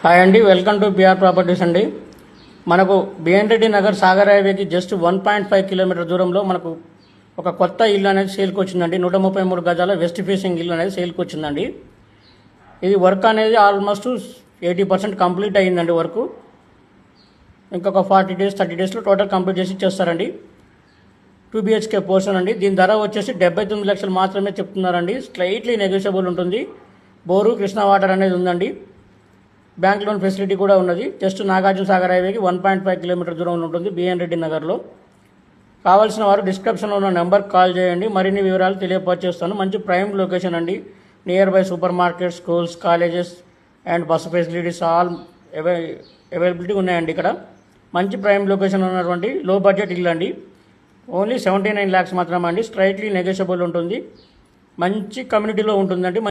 Hi అండి, welcome to BR properties అండి. మనకు బిఎన్ రెడ్డి నగర్ సాగర్ హైవేకి జస్ట్ 1.5 కిలోమీటర్ దూరంలో మనకు ఒక కొత్త ఇల్లు అనేది సేల్కి వచ్చిందండి. 133 గజాల వెస్ట్ ఫేసింగ్ ఇల్లు అనేది సేల్కి వచ్చిందండి. ఇది వర్క్ అనేది ఆల్మోస్ట్ 80% కంప్లీట్ అయ్యిందండి. వర్క్ ఇంకొక 40 డేస్ 30 డేస్లో టోటల్ కంప్లీట్ చేసి ఇచ్చేస్తారండి. 2 BHK పోర్షన్ అండి. దీని ధర వచ్చేసి 79 లక్షలు మాత్రమే చెప్తున్నారండి. స్లైట్లీ నెగోషియబుల్ ఉంటుంది. బోరు కృష్ణా వాటర్ అనేది ఉందండి. బ్యాంక్ లోన్ ఫెసిలిటీ కూడా ఉన్నది. జస్ట్ నాగార్జున సాగర్ హైవేకి 1.5 కిలోమీటర్ దూరంలో ఉంటుంది బిఎన్ రెడ్డి నగర్లో. కావాల్సిన వారు డిస్క్రిప్షన్లో ఉన్న నెంబర్కి కాల్ చేయండి. మరిన్ని వివరాలు తెలియపరిచేస్తాను. మంచి ప్రైమ్ లొకేషన్ అండి. Near by super market, schools, colleges and bus facilities all availability ఉన్నాయండి. ఇక్కడ మంచి ప్రైమ్ లొకేషన్ ఉన్నటువంటి లో బడ్జెట్ ఇల్లు అండి. ఓన్లీ 79 lakhs మాత్రమే అండి. స్ట్రైట్లీ నెగోషియబుల్ ఉంటుంది. మంచి కమ్యూనిటీలో ఉంటుందండి.